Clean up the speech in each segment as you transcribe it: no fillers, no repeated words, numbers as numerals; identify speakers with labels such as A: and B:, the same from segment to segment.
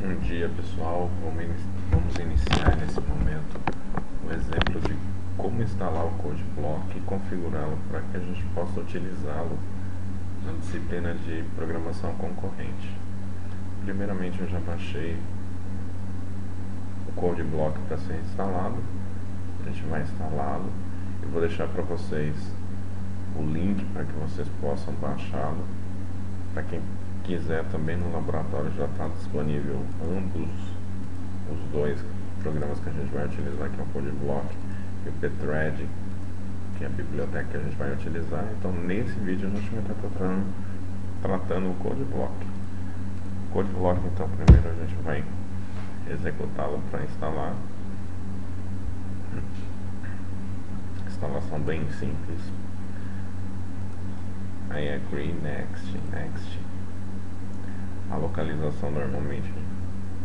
A: Bom dia, pessoal. Vamos iniciar nesse momento o exemplo de como instalar o CodeBlock e configurá-lo para que a gente possa utilizá-lo na disciplina de programação concorrente. Primeiramente, eu já baixei o CodeBlock para ser instalado. A gente vai instalá-lo. Eu vou deixar para vocês o link para que vocês possam baixá-lo. Para quem quiser, também no laboratório já está disponível ambos os dois programas que a gente vai utilizar, que é o CodeBlock e o pthread, que é a biblioteca que a gente vai utilizar. Então nesse vídeo a gente vai estar tratando o CodeBlock. O CodeBlock, então, primeiro a gente vai executá-lo para instalar. Instalação bem simples. Aí agree, next, next. A localização normalmente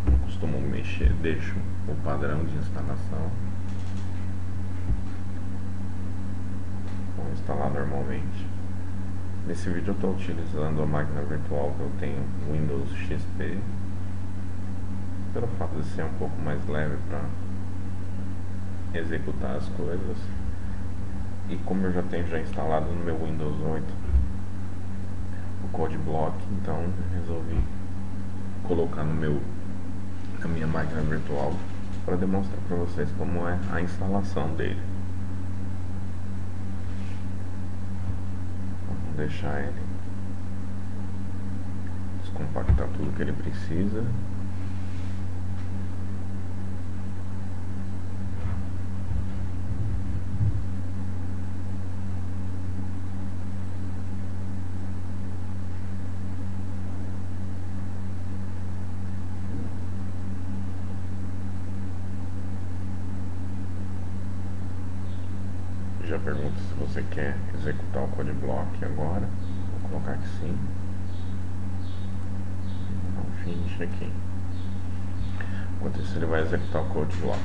A: não costumo mexer, deixo o padrão de instalação. Vou instalar normalmente. Nesse vídeo eu estou utilizando a máquina virtual que eu tenho, Windows XP, pelo fato de ser um pouco mais leve para executar as coisas. E como eu já tenho instalado no meu Windows 8 o CodeBlock, então resolvi colocar na minha máquina virtual para demonstrar para vocês como é a instalação dele. Vamos deixar ele descompactar tudo que ele precisa. Já pergunta se você quer executar o CodeBlock agora. Vou colocar que sim. Vou dar um finish aqui. Enquanto isso ele vai executar o CodeBlock.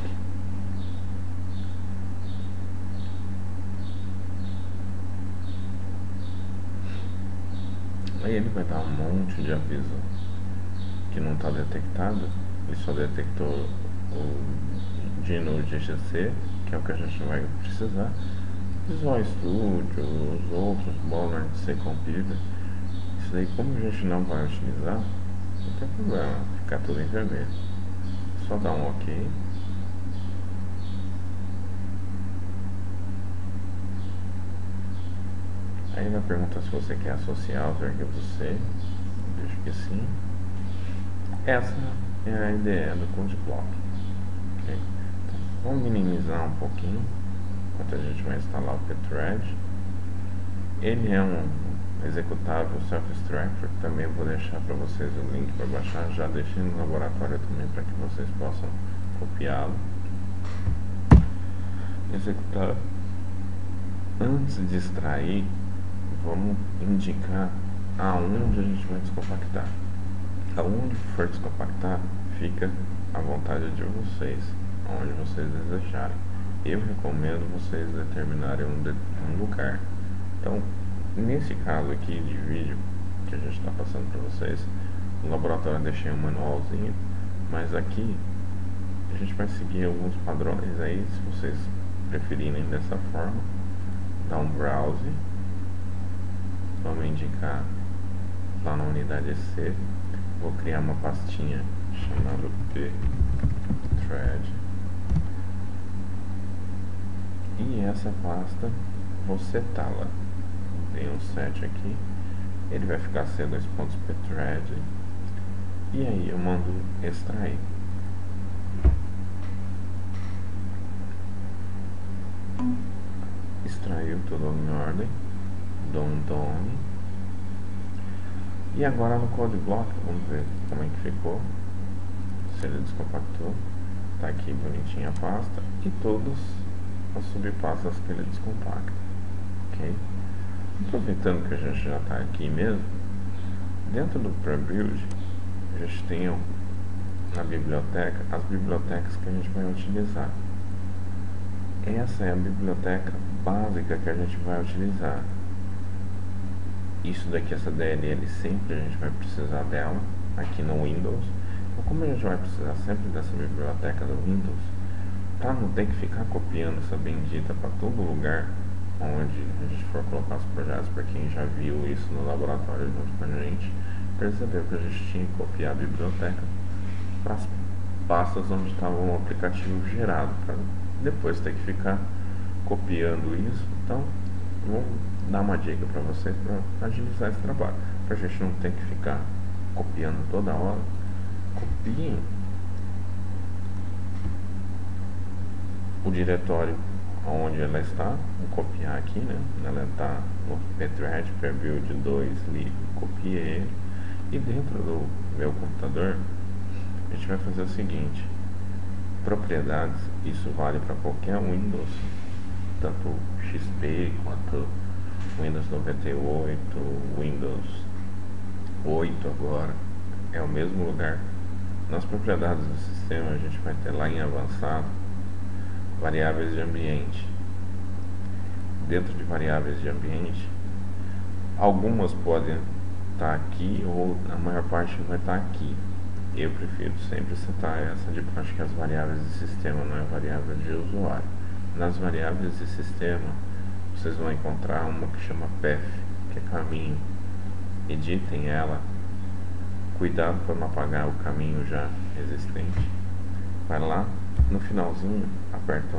A: Aí ele vai dar um monte de aviso que não está detectado. Ele só detectou o Dino GCC, que é o que a gente vai precisar. Visual Studio, os outros, Bollard, C-Compiler. Isso daí, como a gente não vai utilizar, não tem problema, ficar tudo em vermelho. Só dá um OK. Aí vai perguntar se você quer associar os arquivos C. Vejo que sim. Essa é a IDE do CodeBlock. Okay? Então, vamos minimizar um pouquinho enquanto a gente vai instalar o pthread. Ele é um executável self-extractor, que também vou deixar para vocês o link para baixar. Já deixei no laboratório também para que vocês possam copiá-lo. Executar. Antes de extrair, vamos indicar aonde a gente vai descompactar. Aonde for descompactar, fica à vontade de vocês, aonde vocês desejarem. Eu recomendo vocês determinarem um lugar. Então, nesse caso aqui de vídeo que a gente está passando para vocês, no laboratório eu deixei um manualzinho, mas aqui a gente vai seguir alguns padrões aí, se vocês preferirem dessa forma. Dá um browse, vamos indicar lá na unidade C, vou criar uma pastinha chamada pthread. E essa pasta, vou setá-la. Tem um set aqui. Ele vai ficar C2.pthread. E aí eu mando extrair. Extraiu tudo em ordem. Dou um done. E agora no CodeBlock, vamos ver como é que ficou. Se ele descompactou. Tá aqui bonitinha a pasta. E todos as subpastas que ele descompacta. Ok? Aproveitando que a gente já está aqui mesmo, dentro do pre-build a gente tem na biblioteca as bibliotecas que a gente vai utilizar. Essa é a biblioteca básica que a gente vai utilizar. Isso daqui, essa DLL sempre a gente vai precisar dela aqui no Windows. Como a gente vai precisar sempre dessa biblioteca do Windows, para não ter que ficar copiando essa bendita para todo lugar onde a gente for colocar os projetos, para quem já viu isso no laboratório junto com a gente, percebeu que a gente tinha que copiar a biblioteca para as pastas onde estava um aplicativo gerado, para depois ter que ficar copiando isso. Então, vou dar uma dica para vocês para agilizar esse trabalho, para a gente não ter que ficar copiando toda hora. Copiem o diretório onde ela está. Vou copiar aqui, né? Ela está no pthread prebuild 2 lib, copiei ele, e dentro do meu computador a gente vai fazer o seguinte: propriedades, isso vale para qualquer Windows, tanto XP quanto Windows 98, Windows 8 agora, é o mesmo lugar. Nas propriedades do sistema a gente vai ter lá em avançado variáveis de ambiente. Dentro de variáveis de ambiente, algumas podem estar aqui ou a maior parte vai estar aqui. Eu prefiro sempre setar essa de baixo, que as variáveis de sistema, não é variável de usuário. Nas variáveis de sistema vocês vão encontrar uma que chama path, que é caminho. Editem ela, cuidado para não apagar o caminho já existente. Vai lá no finalzinho, aperta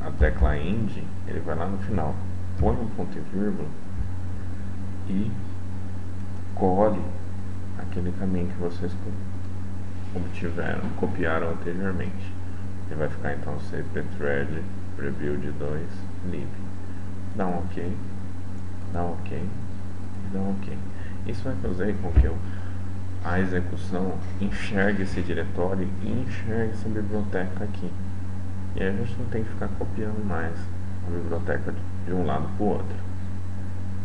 A: a tecla end, ele vai lá no final, põe um ponto e vírgula e colhe aquele caminho que vocês obtiveram, copiaram anteriormente. Ele vai ficar então cpthread prebuild 2 lib. Dá um ok, dá um ok e dá um ok. Isso vai fazer com que a execução enxergue esse diretório e enxergue essa biblioteca aqui. E aí a gente não tem que ficar copiando mais a biblioteca de um lado para o outro.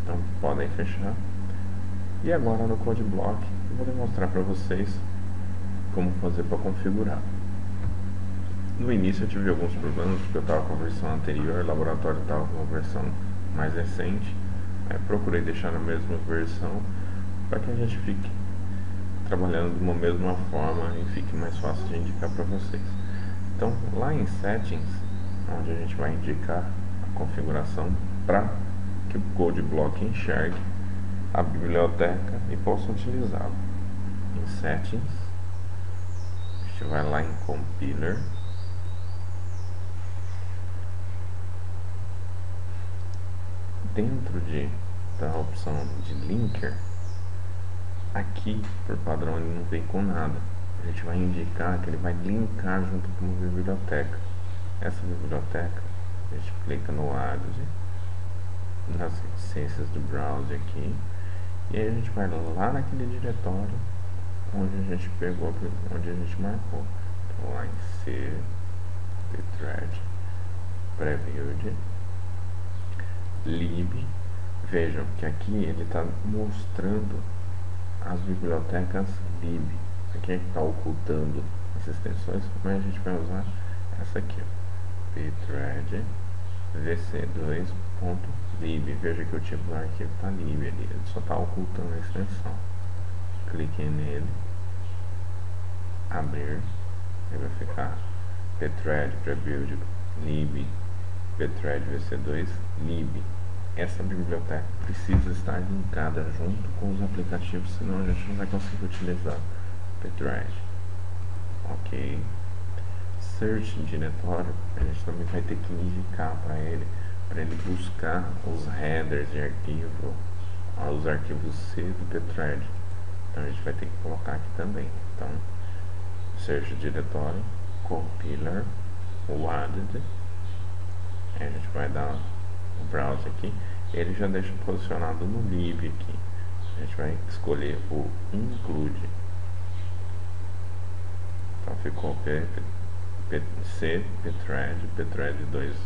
A: Então podem fechar. E agora no CodeBlock eu vou demonstrar para vocês como fazer para configurar. No início eu tive alguns problemas porque eu estava com a versão anterior, o laboratório estava com uma versão mais recente. Aí procurei deixar na mesma versão para que a gente fique trabalhando de uma mesma forma e fique mais fácil de indicar para vocês. Então lá em Settings, onde a gente vai indicar a configuração para que o CodeBlock enxergue a biblioteca e possa utilizá-la. Em Settings, a gente vai lá em Compiler, dentro da opção de Linker. Aqui, por padrão, ele não vem com nada. A gente vai indicar que ele vai linkar junto com uma biblioteca. Essa biblioteca, a gente clica no Add, nas licenças do browser aqui, e aí a gente vai lá naquele diretório onde a gente pegou, onde a gente marcou. Então lá em cpthread prebuild lib. Vejam que aqui ele está mostrando as bibliotecas lib. Aqui está ocultando as extensões, mas a gente vai usar essa aqui, pthread vc2.lib. Veja que o tipo do arquivo está lib ali, ele só está ocultando a extensão. Cliquem nele, abrir, ele vai ficar pthread prebuild lib pthread vc2 lib. Essa biblioteca precisa estar linkada junto com os aplicativos, senão a gente não vai conseguir utilizar pthread. Ok. Search diretório, a gente também vai ter que indicar para ele buscar os headers de arquivo, os arquivos C do pthread. Então a gente vai ter que colocar aqui também. Então, search diretório, compiler, added, a gente vai dar o browser aqui, ele já deixa posicionado no lib aqui. A gente vai escolher o include. Então ficou pthread 2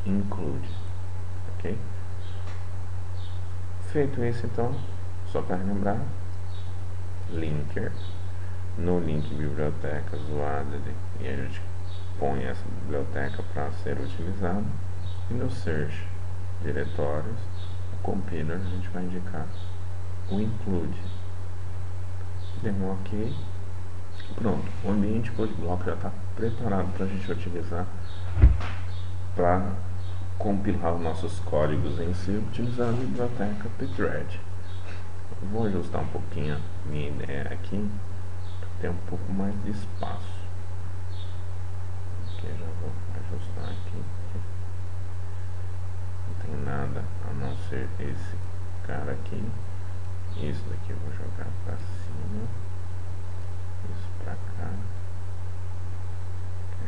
A: include, ok? Feito isso, então, só para lembrar, linker, no link bibliotecas, o added, e a gente põe essa biblioteca para ser utilizada. E no search diretórios, o compiler, a gente vai indicar o include. Dê um ok Pronto, o ambiente CodeBlock já está preparado para a gente utilizar para compilar os nossos códigos em C, utilizando a biblioteca Pthread. Vou ajustar um pouquinho a minha ideia aqui, para ter um pouco mais de espaço. Aqui já vou ajustar aqui. Não tem nada a não ser esse cara aqui. Isso daqui eu vou jogar para cima. Isso para cá.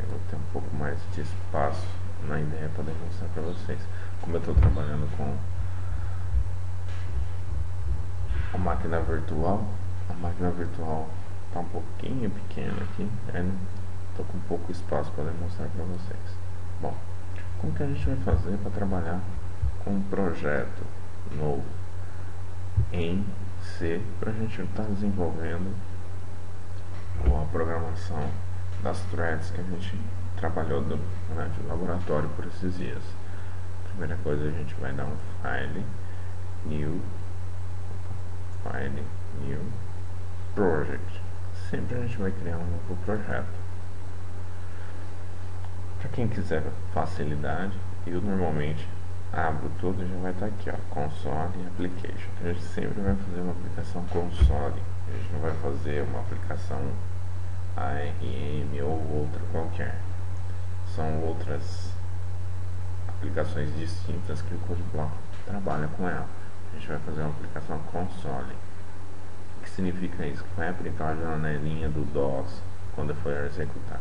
A: Eu vou ter um pouco mais de espaço na ideia para demonstrar para vocês. Como eu estou trabalhando com a máquina virtual está um pouquinho pequena aqui, estou com pouco espaço para demonstrar para vocês. Bom, como que a gente vai fazer para trabalhar com um projeto novo em C para a gente estar desenvolvendo a programação das threads que a gente trabalhou durante o laboratório por esses dias? Primeira coisa, a gente vai dar um file new project. Sempre a gente vai criar um novo projeto. Para quem quiser facilidade, eu normalmente abro tudo e já vai estar aqui, ó, console e application. A gente sempre vai fazer uma aplicação console, a gente não vai fazer uma aplicação ARM ou outra qualquer. São outras aplicações distintas que o CodeBlock trabalha com ela. A gente vai fazer uma aplicação console. O que significa isso? Que vai aplicar a janelinha do DOS quando for executar,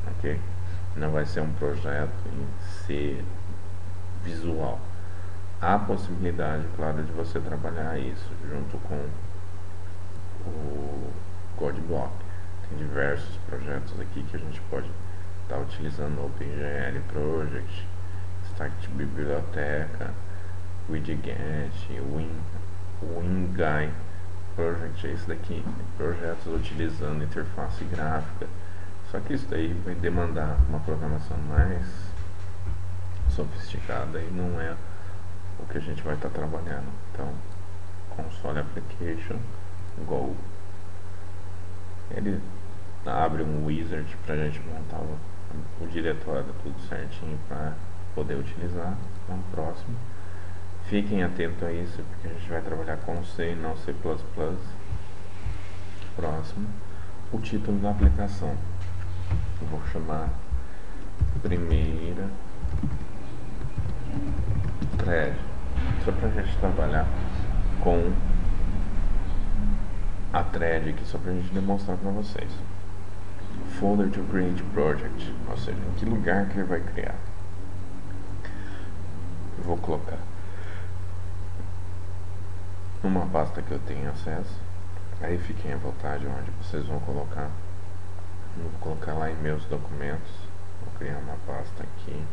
A: ok? Não vai ser um projeto em C visual. Há possibilidade, claro, de você trabalhar isso junto com o CodeBlock. Tem diversos projetos aqui que a gente pode estar utilizando o OpenGL Project, Start Biblioteca, Widget, WinGuy Project, é esse daqui, projetos utilizando interface gráfica. Só que isso daí vai demandar uma programação mais sofisticada e não é o que a gente vai estar trabalhando. Então, console application, go. Ele abre um wizard para a gente montar o diretório tudo certinho para poder utilizar. Vamos próximo. Fiquem atentos a isso, porque a gente vai trabalhar com C e não C++. Próximo. O título da aplicação. Eu vou chamar primeira thread. Só para a gente trabalhar com a thread aqui, só para a gente demonstrar para vocês. Folder to create project, ou seja, em que lugar que ele vai criar. Eu vou colocar numa pasta que eu tenho acesso. Aí fiquem à vontade onde vocês vão colocar. Eu vou colocar lá em meus documentos. Vou criar uma pasta aqui.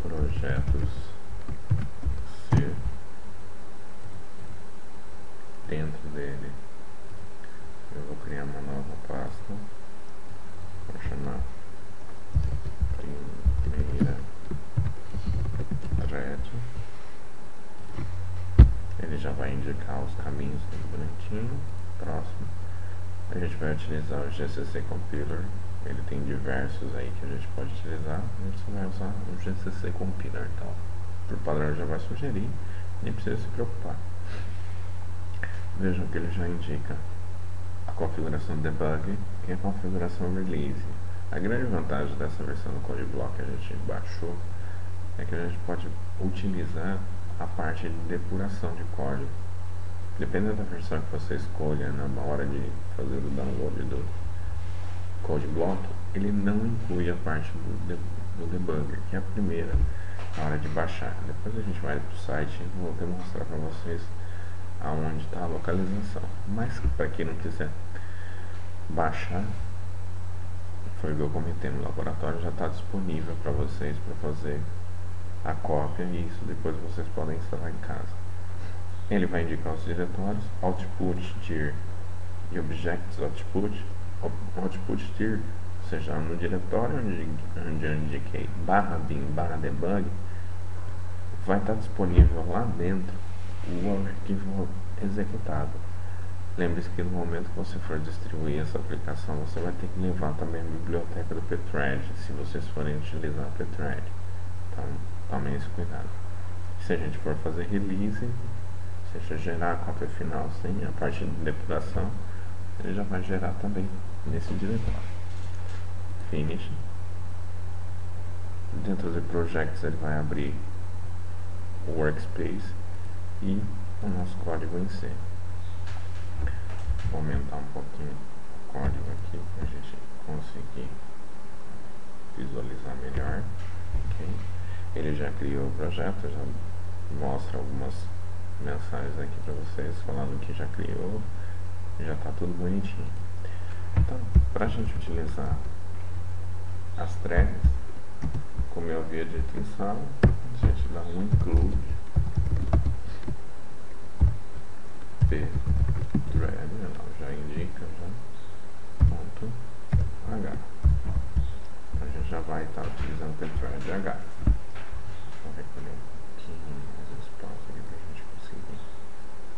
A: Projetos C. Dentro dele eu vou criar uma nova pasta. Vou chamar primeira thread. Ele já vai indicar os caminhos tudo bonitinho. Próximo. A gente vai utilizar o GCC Compiler. Ele tem diversos aí que a gente pode utilizar. A gente só vai usar o GCC Compiler, então por padrão já vai sugerir, nem precisa se preocupar. Vejam que ele já indica a configuração debug e a configuração release. A grande vantagem dessa versão do CodeBlock que a gente baixou é que a gente pode utilizar a parte de depuração de código. Dependendo da versão que você escolha na hora de fazer o download do CodeBlock, ele não inclui a parte do debugger, que é a primeira, na hora de baixar. Depois a gente vai para o site e vou demonstrar para vocês aonde está a localização. Mas para quem não quiser baixar, foi o que eu comentei no laboratório, já está disponível para vocês para fazer a cópia e isso depois vocês podem instalar em casa. Ele vai indicar os diretórios, output dir e objects output dir, ou seja, no diretório onde eu indiquei /bin/debug, vai estar disponível lá dentro o arquivo executado. Lembre-se que no momento que você for distribuir essa aplicação, você vai ter que levar também a biblioteca do pthread, se vocês forem utilizar o pthread. Então, tomem esse cuidado. Se a gente for fazer release, se gerar a cópia final sem a parte de depuração, ele já vai gerar também nesse diretório. Finish. Dentro de Projects ele vai abrir o Workspace e o nosso código em C. Vou aumentar um pouquinho o código aqui para a gente conseguir visualizar melhor. Okay. Ele já criou o projeto, já mostra algumas mensagens aqui para vocês falando que já criou, já está tudo bonitinho. Então, para a gente utilizar as threads, como eu havia dito em sala, a gente dá um include pthread, já indica já ponto h. A gente já vai estar utilizando pthread h. Vou recolher um pouquinho mais espaço aqui para a gente conseguir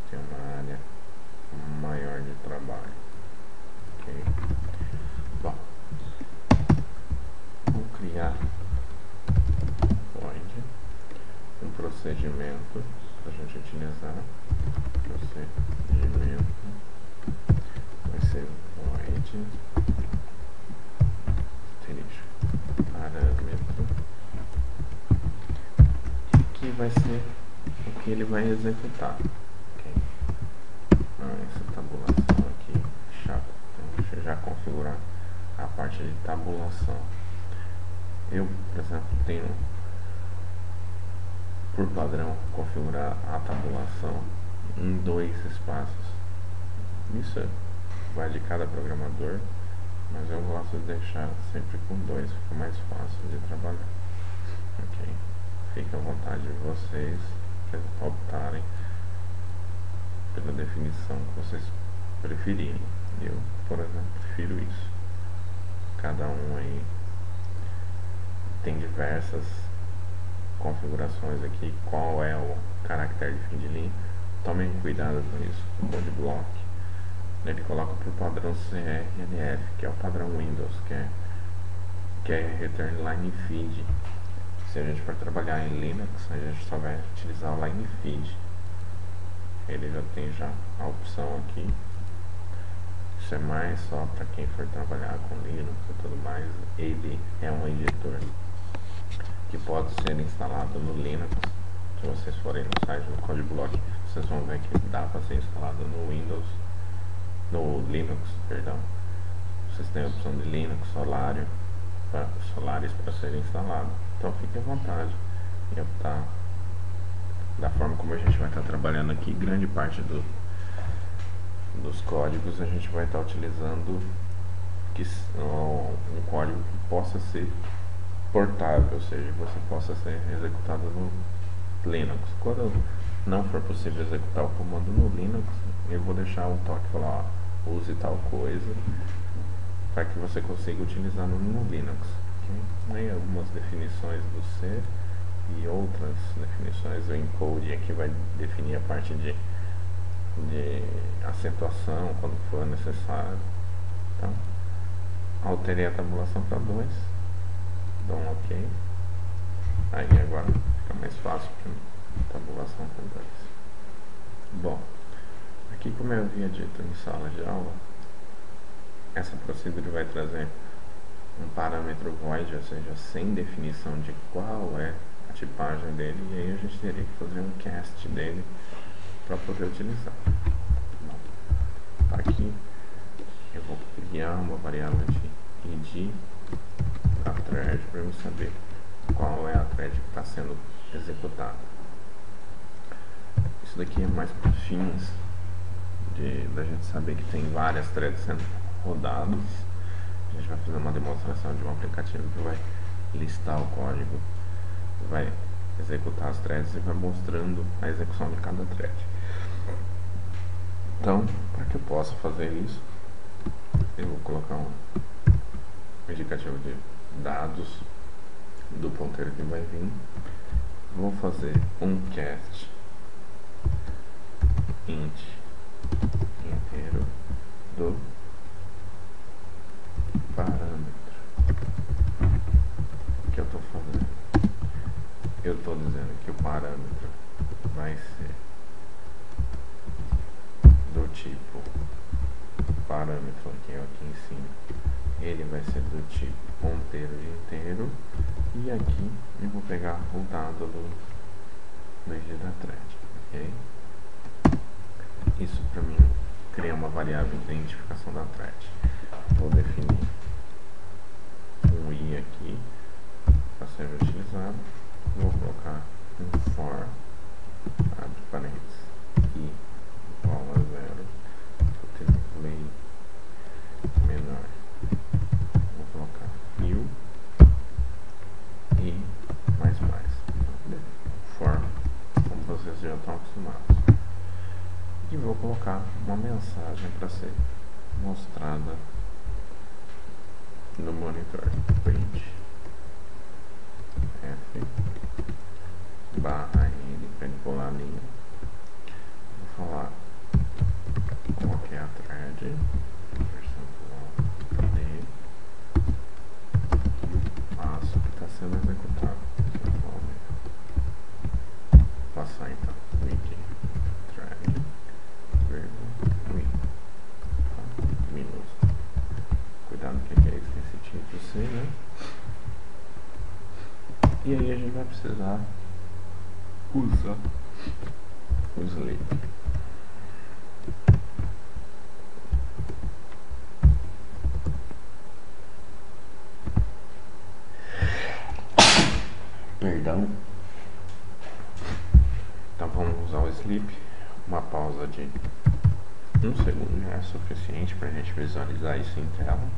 A: ter uma área maior de trabalho. Ok? Bom, vou criar um procedimento para a gente utilizar. Procedimento vai ser void parâmetro, que vai ser o que ele vai executar. Okay? Essa tabulação aqui chata, então deixa eu já configurar a parte de tabulação. Eu, por exemplo, tenho por padrão configurar a tabulação em 2 espaços. Isso vai de cada programador, mas eu gosto de deixar sempre com 2, fica mais fácil de trabalhar. Ok? Fica à vontade de vocês optarem pela definição que vocês preferirem. Eu, por exemplo, prefiro isso. Cada um aí tem diversas configurações aqui. Qual é o caractere de fim de linha? Tomem cuidado com isso. O code block ele coloca por padrão CRLF, que é o padrão Windows, que é Return Line Feed. Se a gente for trabalhar em Linux, a gente só vai utilizar o Line Feed. Ele já tem a opção aqui. Isso é mais só para quem for trabalhar com Linux e tudo mais. Ele é um editor que pode ser instalado no Linux. Se vocês forem no site do CodeBlock, vocês vão ver que dá para ser instalado no Windows, no Linux, perdão. Vocês têm a opção de Linux, Solaris para ser instalado. Então fique à vontade em optar da forma como a gente vai estar trabalhando aqui. Grande parte dos códigos a gente vai estar utilizando um código que possa ser portável, ou seja, você possa ser executado no Linux. Quando não for possível executar o comando no Linux, eu vou deixar um toque falar, ó, use tal coisa, para que você consiga utilizar no Linux. Okay? Aí algumas definições do C e outras definições, o encode aqui vai definir a parte de acentuação quando for necessário. Então, alterei a tabulação para 2. Dá um OK. Aí agora fica mais fácil para tabulação com 2. Bom, aqui como eu havia dito em sala de aula, essa procedura vai trazer um parâmetro void, ou seja, sem definição de qual é a tipagem dele, e aí a gente teria que fazer um cast dele para poder utilizar. Bom, aqui eu vou criar uma variável de id a thread para eu saber qual é a thread que está sendo executada. Isso daqui é mais para fins da gente saber que tem várias threads sendo rodadas. A gente vai fazer uma demonstração de um aplicativo que vai listar o código, vai executar as threads e vai mostrando a execução de cada thread. Então, para que eu possa fazer isso, eu vou colocar um indicativo de dados do ponteiro que vai vir. Vou fazer um cast int inteiro parâmetro aqui em cima, ele vai ser do tipo ponteiro de inteiro, e aqui eu vou pegar o dado do ID da thread, ok? Isso para mim cria uma variável de identificação da thread. Vou definir um i aqui para ser utilizado, vou colocar um for, abre parênteses, i igual a 0, lei menor, vou colocar new e mais, for, como vocês já estão acostumados, e vou colocar uma mensagem para ser mostrada no monitor, print f barra n para ele pular a linha, vou falar qual que é a thread, percentual d, e o passo que está sendo executado. Passar então id thread minúsculo. Cuidado que aqui é esse tipo C, né? E aí a gente vai precisar usar o sleep. Perdão. Então vamos usar o sleep. Uma pausa de 1 segundo já é suficiente para a gente visualizar isso em tela.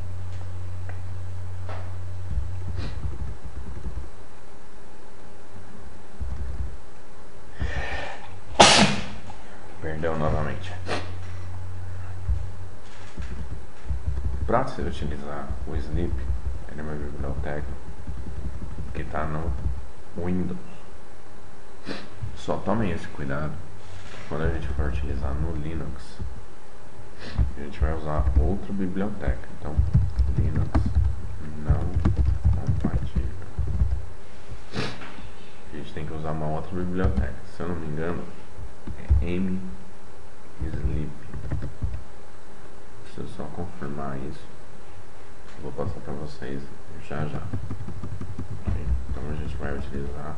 A: Perdão novamente. Para se utilizar o sleep, ele é uma biblioteca que está no Windows. Só tomem esse cuidado quando a gente for utilizar no Linux. A gente vai usar outra biblioteca. Então, Linux não compatível. A gente tem que usar uma outra biblioteca. Se eu não me engano, é msleep. Preciso só confirmar isso. Vou passar para vocês já. Okay? Então a gente vai utilizar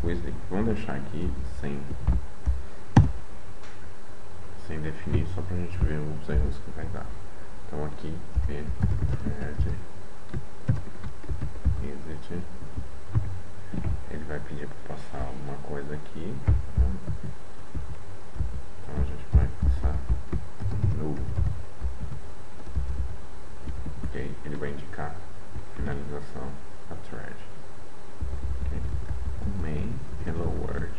A: o sleep. Vamos deixar aqui sem definir, só para a gente ver os erros que vai dar. Então aqui pthread exit, ele vai pedir para passar alguma coisa aqui, né? Então a gente vai passar null. Ok, ele vai indicar finalização da thread. Okay. Main hello world.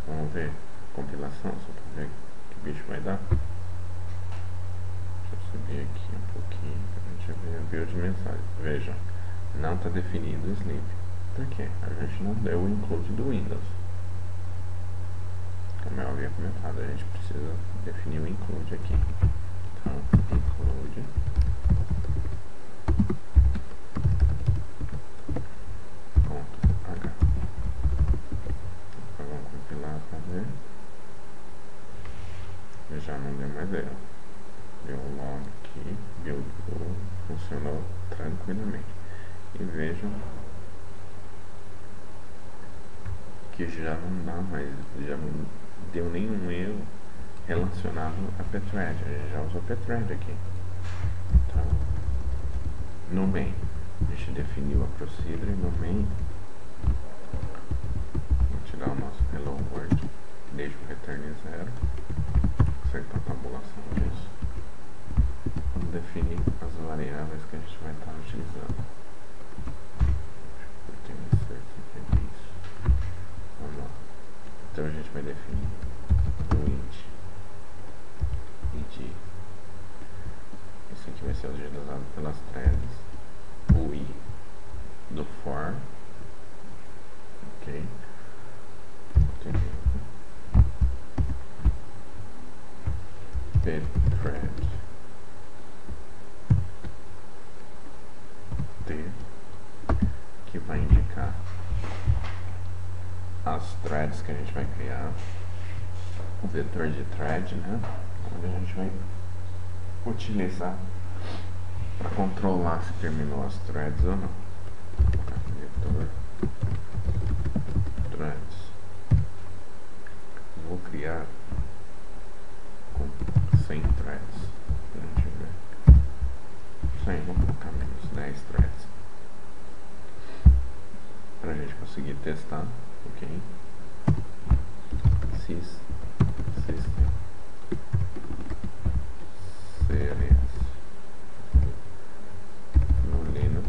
A: Vamos ver compilação, só para ver que bicho vai dar. Deixa eu subir aqui um pouquinho para a gente ver a build de mensagem. Veja, não está definido o sleep. Por quê? A gente não deu o include do Windows. Como eu havia comentado, a gente precisa definir o include aqui. Então, include .h. Vamos compilar para ver. E já não deu mais erro. Deu um log aqui, buildou, funcionou tranquilamente. E vejam que já não dá mais, já não deu nenhum erro relacionado a pthread. A gente já usou pthread aqui. Então, no main, a gente definiu a procedure. No main, vou tirar o nosso hello world, deixa o return 0, acertar a tabulação disso. Vamos definir as variáveis que a gente vai estar utilizando. Vamos lá. Então a gente vai definir o int id. Isso aqui vai ser utilizado pelas threads. O i do for. Ok. Pthread t, que vai indicar as threads que a gente vai criar, o vetor de thread, né? Onde a gente vai utilizar para controlar se terminou as threads ou não. Vetor threads. Vou criar com 100 threads. Pra gente ver. 100, vou colocar menos 10 threads. Pra gente conseguir testar, ok? System CLS no Linux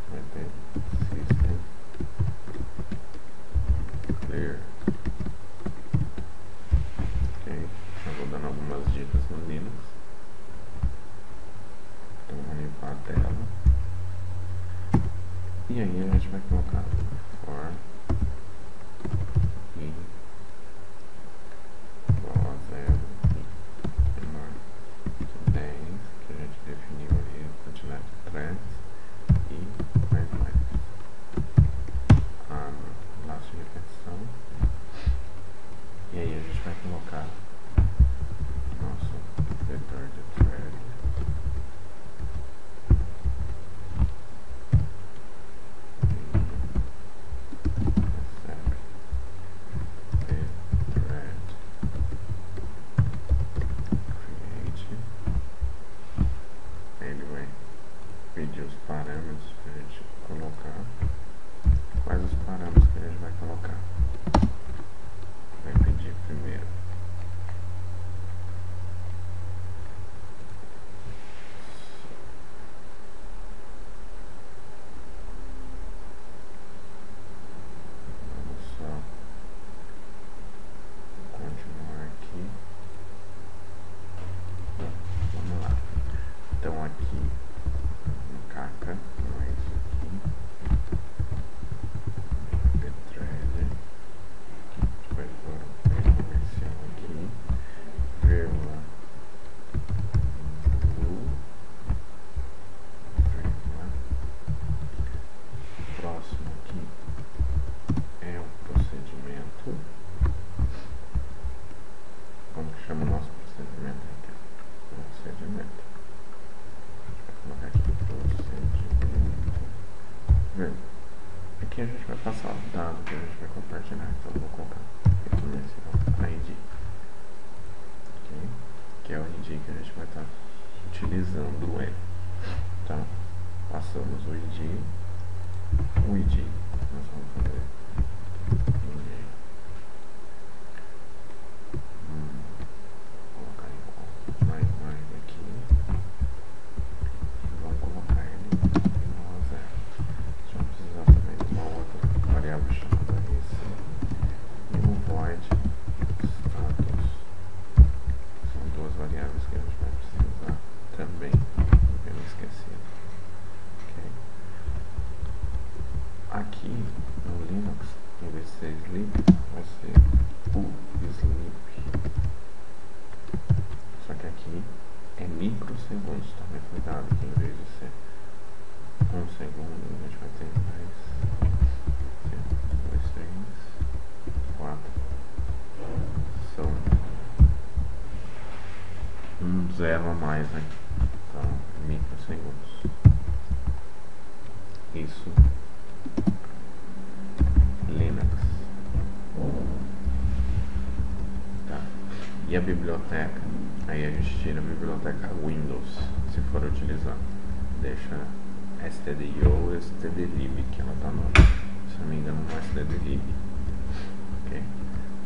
A: vai ter System Clear, ok? Eu vou dando algumas dicas no Linux, então vou limpar a tela e aí a gente vai colocar for i igual a 0 e menor que 10, que a gente definiu ali a quantidade de threads e mais a laço de repetição, e aí a gente vai colocar nosso vetor de thread pedir os parâmetros que a gente colocar. Quais os parâmetros que a gente vai colocar? Vai pedir primeiro vamos só continuar aqui. Vamos lá. Então aqui caca, não é isso aqui. Thread, vai pôr um comercial aqui, vírgula, vírgula. Próximo aqui é o procedimento. Como que chama o nosso procedimento aqui? Procedimento. Vou colocar aqui procedimento. Aqui a gente vai passar o dado que a gente vai compartilhar, então eu vou colocar comercial ID, okay? Que é o ID que a gente vai estar utilizando ele. Então, passamos o ID, nós vamos fazer ID. Colocar em mais aqui. Vamos colocar ele igual a 0. Só precisar também de uma outra variável chamada rece e um void status. São duas variáveis que a gente vai precisar também, eu não esqueci. Okay. Aqui no Linux, em vez de ser sleep, vai ser o sleep. Só que aqui é microsegundos, tome cuidado que em vez de ser 1 segundo, a gente vai ter mais 2, 3, 4, são um zero a mais, né? Então, microsegundos. Isso, Linux. Tá. E a biblioteca? Aí a gente tira a biblioteca Windows, se for utilizar. Deixa stdio ou stdlib, que ela tá no, se não me engano, no stdlib. Ok?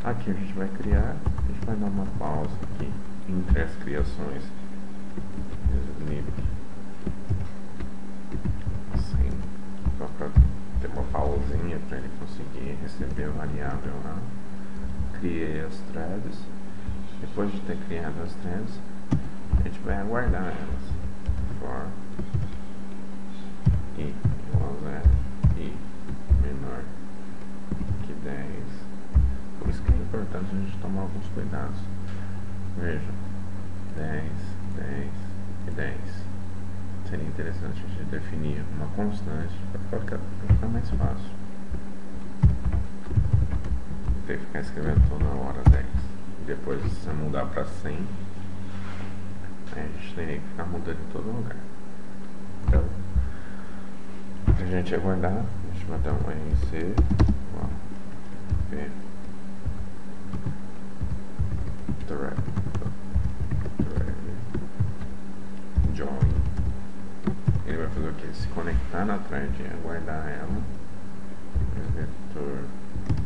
A: Aqui a gente vai criar, a gente vai dar uma pausa aqui entre as criações. Sleep. Assim, só para ter uma pausinha para ele conseguir receber a variável lá. Criei as threads. Depois de ter criado as threads, a gente vai aguardar elas. For i igual a 0 e menor que 10. Por isso que é importante a gente tomar alguns cuidados. Veja, 10, 10 e 10. Seria interessante a gente definir uma constante para ficar mais fácil. Tem que ficar escrevendo toda hora 10. Depois, se você mudar para 100, Aí a gente teria que ficar mudando em todo lugar. Então, pra gente aguardar, a gente vai dar um RC, P, thread, join. Ele vai fazer o que? Se conectar na thread e aguardar ela. Vetor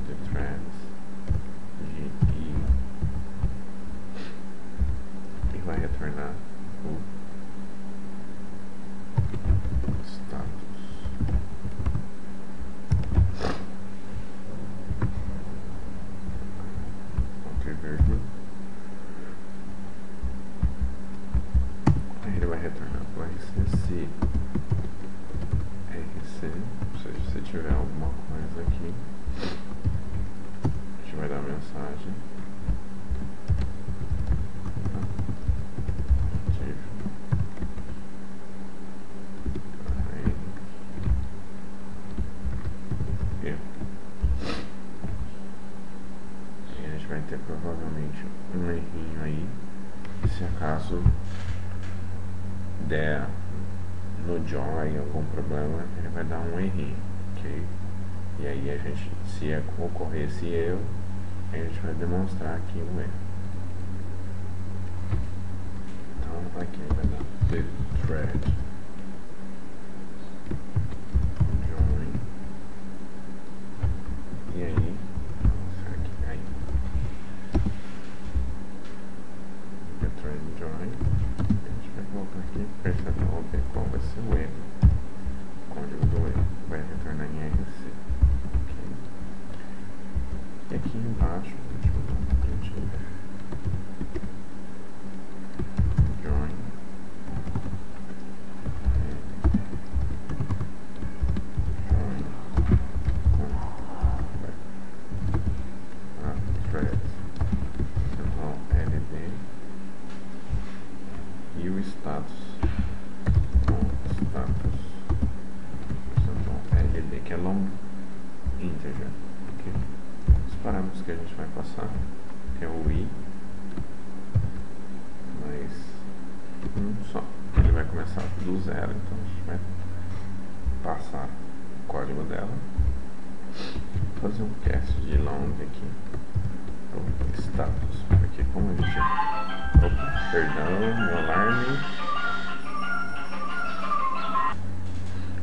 A: de threads GI e vai retornar o status. Ponto e vírgula. Aí ele vai retornar o RC, ou seja, se tiver alguma coisa aqui, a gente vai dar a mensagem. Vai ter provavelmente um errinho aí. Se acaso der no join algum problema, ele vai dar um errinho, ok? E aí a gente, se ocorrer esse erro, a gente vai demonstrar aqui o erro. Então aqui vai dar the thread join, e aí join, a gente vai colocar aqui percentual de qual vai ser o erro, o código do erro vai retornar em RC, okay? E aqui embaixo a gente vai dar um print join threads LD e o status LD, que é long integer, okay? Os parâmetros que a gente vai passar é o i mais um só. Ele vai começar do zero, então a gente vai passar o código dela, fazer um cast de long aqui, o status, porque como a gente... Opa, perdão, meu alarme.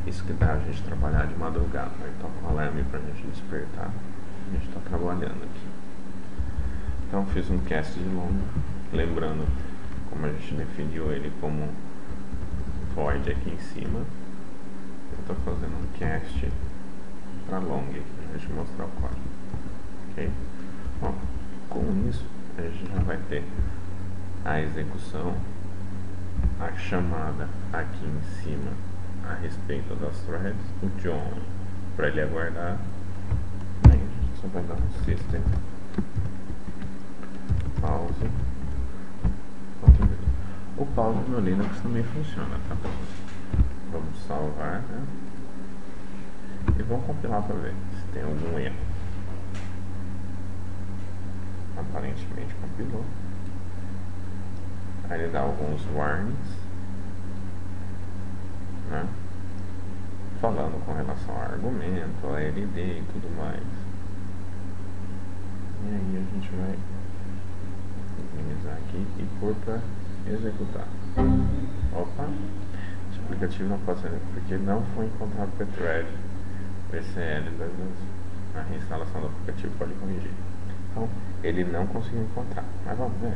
A: Isso que dá a gente trabalhar de madrugada, aí toca um alarme pra gente despertar. A gente tá trabalhando aqui. Então fiz um cast de long, lembrando como a gente definiu ele como void aqui em cima. Eu tô fazendo um cast para long aqui, pra gente mostrar o código, ok? Bom, com isso a gente já vai ter a execução, a chamada aqui em cima a respeito das threads, o join para ele aguardar. Aí a gente só vai dar um system pause. O pause no Linux também funciona, tá? Vamos salvar, né? E vamos compilar para ver se tem algum erro. Aparentemente compilou. Aí ele dá alguns warnings, né? Falando com relação ao argumento, a LD e tudo mais. E aí a gente vai minimizar aqui e pôr para executar. Opa! Esse aplicativo não pode ser porque não foi encontrado o thread VCL. A reinstalação do aplicativo pode corrigir. Então ele não conseguiu encontrar, mas vamos ver.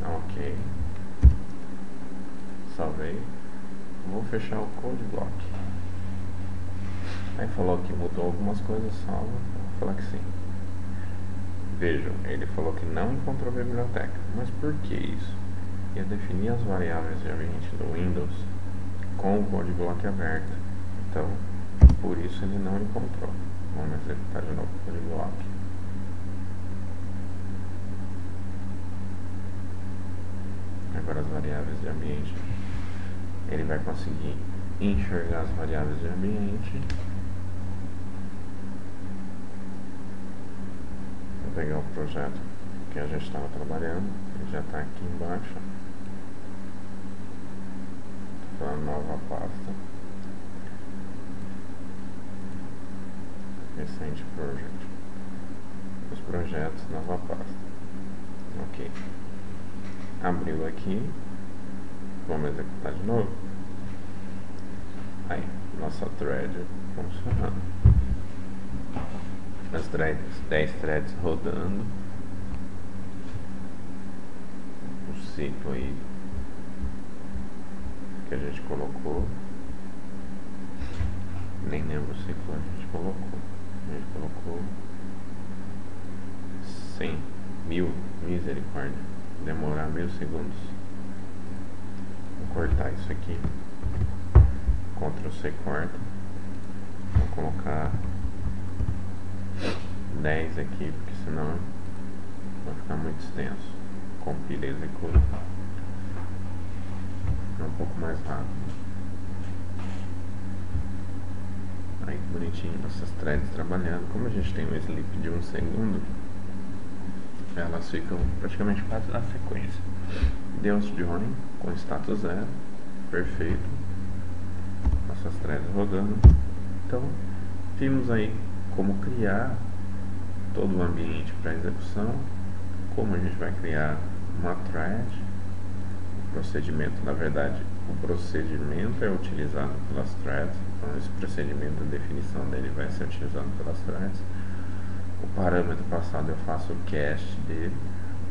A: Ok, salvei, vou fechar o code block. Aí falou que mudou algumas coisas, salva, vou falar que sim. Vejam, ele falou que não encontrou a biblioteca, mas por que isso? Ia definir as variáveis de ambiente do Windows com o code block aberto, então por isso ele não encontrou. Vamos executar de novo o code block. Agora as variáveis de ambiente, ele vai conseguir enxergar as variáveis de ambiente. Vou pegar o projeto que a gente estava trabalhando, ele já está aqui embaixo. para a nova pasta. Recente Project. Os projetos, nova pasta. Ok. Abriu aqui. Vamos executar de novo. Aí, nossa thread funcionando. As 10 threads rodando. O ciclo aí que a gente colocou. Nem lembro o ciclo que a gente colocou. A gente colocou 100, 1000, misericórdia. Demorar 1000 segundos. Vou cortar isso aqui. Ctrl C corta. Vou colocar 10 aqui, porque senão vai ficar muito extenso. Compila e executa. É um pouco mais rápido. Aí bonitinho, nossas threads trabalhando. Como a gente tem um sleep de 1 segundo, elas ficam praticamente quase na sequência. Deu join com status 0, perfeito. Nossas threads rodando. Então, vimos aí como criar todo o ambiente para execução, como a gente vai criar uma thread, o procedimento, na verdade, o procedimento é utilizado pelas threads, então esse procedimento, a definição dele vai ser utilizado pelas threads. O parâmetro passado eu faço o cast dele,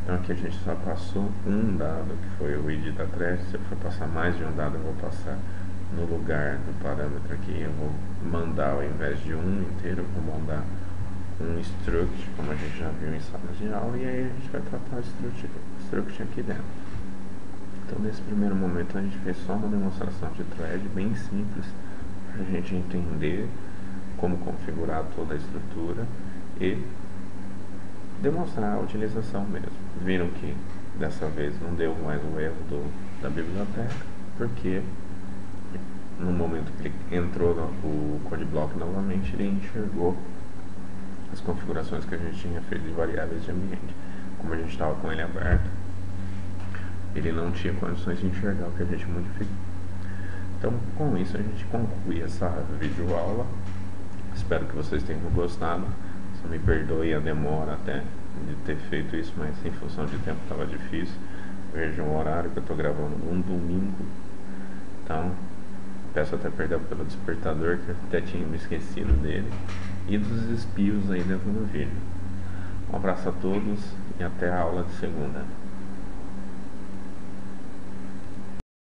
A: então aqui a gente só passou um dado, que foi o id da thread. Se eu for passar mais de um dado, eu vou passar no lugar do parâmetro aqui, eu vou mandar, ao invés de um inteiro, eu vou mandar um struct, como a gente já viu em salas de aula, e aí a gente vai tratar o struct aqui dentro. Então nesse primeiro momento a gente fez só uma demonstração de thread bem simples, para a gente entender como configurar toda a estrutura e demonstrar a utilização mesmo. Viram que dessa vez não deu mais o erro da biblioteca, porque no momento que ele entrou no CodeBlock novamente, ele enxergou as configurações que a gente tinha feito de variáveis de ambiente. Como a gente estava com ele aberto, ele não tinha condições de enxergar o que a gente modificou. Então, com isso, a gente conclui essa videoaula. Espero que vocês tenham gostado. Só me perdoe a demora até de ter feito isso, mas em função de tempo estava difícil. Vejam o horário que eu estou gravando um domingo. Então, peço até perdão pelo despertador, que eu até tinha me esquecido dele, e dos espios aí dentro do vídeo. Um abraço a todos e até a aula de segunda.